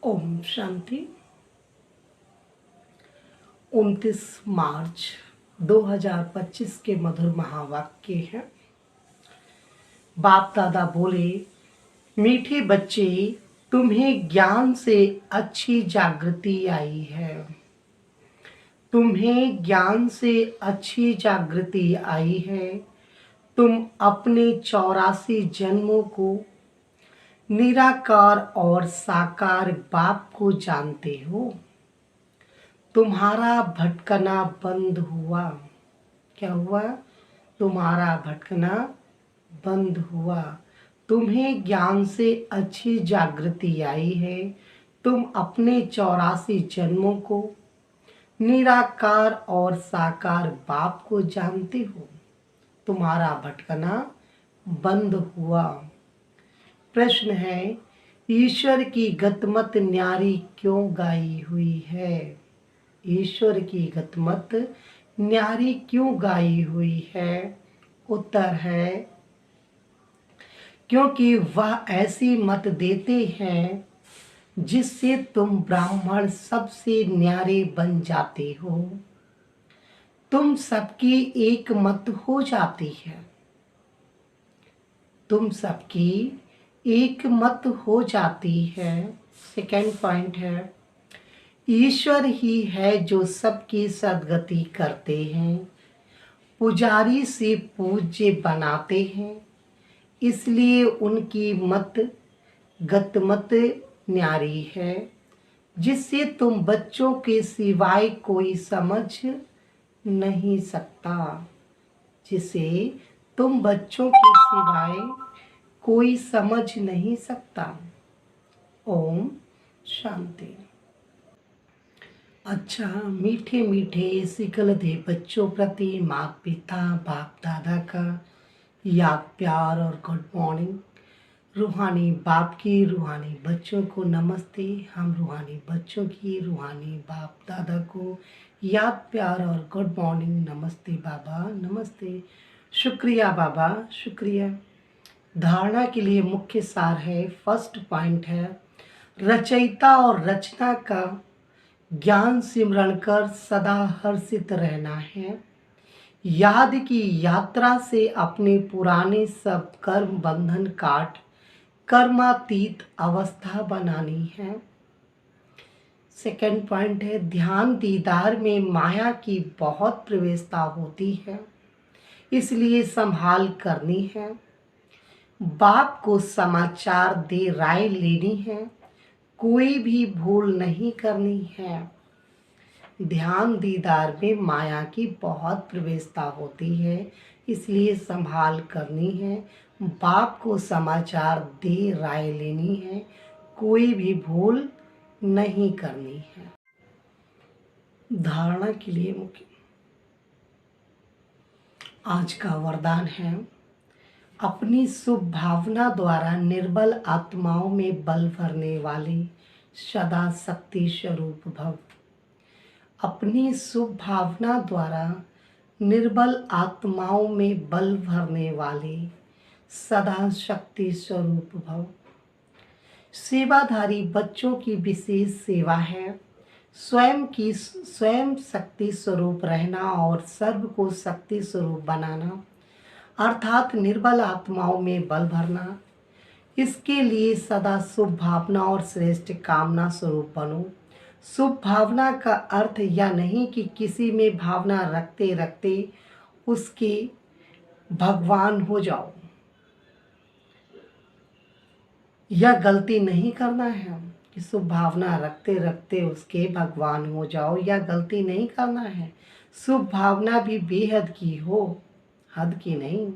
ओम शांति। 29 मार्च 2025 के मधुर महावाक्य हैं। बाप दादा बोले, मीठे बच्चे, तुम्हें ज्ञान से अच्छी जागृति आई है। तुम्हें ज्ञान से अच्छी जागृति आई है। तुम अपने 84 जन्मों को निराकार और साकार बाप को जानते हो। तुम्हारा भटकना बंद हुआ। क्या हुआ? तुम्हारा भटकना बंद हुआ। तुम्हें ज्ञान से अच्छी जागृति आई है। तुम अपने 84 जन्मों को निराकार और साकार बाप को जानते हो। तुम्हारा भटकना बंद हुआ। प्रश्न है, ईश्वर की गतमत न्यारी क्यों गाई हुई है? ईश्वर की गतमत न्यारी क्यों गाई हुई है? उत्तर है, क्योंकि वह ऐसी मत देते हैं जिससे तुम ब्राह्मण सबसे न्यारे बन जाते हो। तुम सबकी एक मत हो जाती है। तुम सबकी एक मत हो जाती है। सेकंड पॉइंट है, ईश्वर ही है जो सबकी सद्गति करते हैं। पुजारी से पूज्य बनाते हैं, इसलिए उनकी मत गतमत न्यारी है, जिससे तुम बच्चों के सिवाय कोई समझ नहीं सकता। जिसे तुम बच्चों के सिवाय कोई समझ नहीं सकता। ओम शांति। अच्छा, मीठे मीठे सिकलधे बच्चों प्रति माता पिता बाप दादा का याद प्यार और गुड मॉर्निंग। रूहानी बाप की रूहानी बच्चों को नमस्ते। हम रूहानी बच्चों की रूहानी बाप दादा को याद प्यार और गुड मॉर्निंग। नमस्ते बाबा, नमस्ते। शुक्रिया बाबा, शुक्रिया। धारणा के लिए मुख्य सार है, फर्स्ट पॉइंट है, रचयिता और रचना का ज्ञान सिमरण कर सदा हर्षित रहना है। याद की यात्रा से अपने पुराने सब कर्म बंधन काट कर्मातीत अवस्था बनानी है। सेकंड पॉइंट है, ध्यान दीदार में माया की बहुत प्रवेशता होती है, इसलिए संभाल करनी है। बाप को समाचार दे राय लेनी है, कोई भी भूल नहीं करनी है। ध्यान दीदार में माया की बहुत प्रवेशता होती है, इसलिए संभाल करनी है। बाप को समाचार दे राय लेनी है, कोई भी भूल नहीं करनी है। धारणा के लिए मुख्य आज का वरदान है, अपनी शुभ भावना द्वारा निर्बल आत्माओं में बल भरने वाले सदा शक्ति स्वरूप भव। अपनी शुभ भावना द्वारा निर्बल आत्माओं में बल भरने वाले सदा शक्ति स्वरूप भव। सेवाधारी बच्चों की विशेष सेवा है स्वयं शक्ति स्वरूप रहना और सर्व को शक्ति स्वरूप बनाना, अर्थात निर्बल आत्माओं में बल भरना। इसके लिए सदा शुभ भावना और श्रेष्ठ कामना स्वरूप बनो। शुभ भावना का अर्थ यह नहीं कि किसी में भावना रखते रखते उसके भगवान हो जाओ। यह गलती नहीं करना है कि शुभ भावना रखते रखते उसके भगवान हो जाओ, यह गलती नहीं करना है। शुभ भावना भी बेहद की हो, हद की नहीं।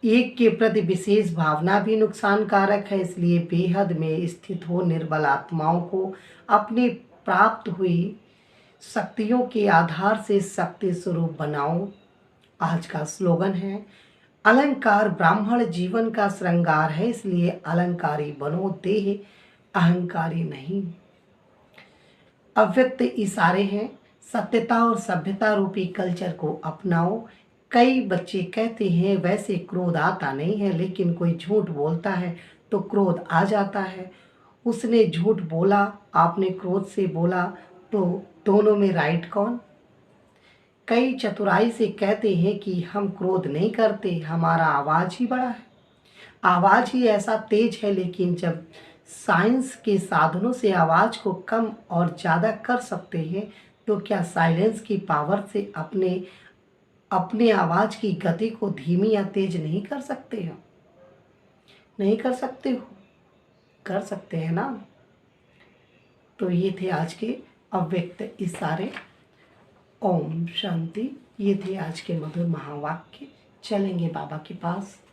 एक के प्रति विशेष भावना भी नुकसानकारक है, इसलिए बेहद में स्थित हो निर्बल आत्माओं को अपने प्राप्त हुई शक्तियों के आधार से शक्ति स्वरूप बनाओ। आज का स्लोगन है, अलंकार ब्राह्मण जीवन का श्रृंगार है, इसलिए अलंकारी बनो, देह अहंकारी नहीं। अव्यक्त इशारे हैं, सत्यता और सभ्यता रूपी कल्चर को अपनाओ। कई बच्चे कहते हैं वैसे क्रोध आता नहीं है, लेकिन कोई झूठ बोलता है तो क्रोध आ जाता है। उसने झूठ बोला, आपने क्रोध से बोला, तो दोनों में राइट कौन? कई चतुराई से कहते हैं कि हम क्रोध नहीं करते, हमारा आवाज़ ही बड़ा है। आवाज़ ही ऐसा तेज है, लेकिन जब साइंस के साधनों से आवाज़ को कम और ज़्यादा कर सकते हैं, तो क्या साइलेंस की पावर से अपने अपने आवाज़ की गति को धीमी या तेज नहीं कर सकते हो? नहीं कर सकते हो? कर सकते हैं ना। तो ये थे आज के अव्यक्त इशारे। ओम शांति। ये थे आज के मधुर महावाक्य। चलेंगे बाबा के पास।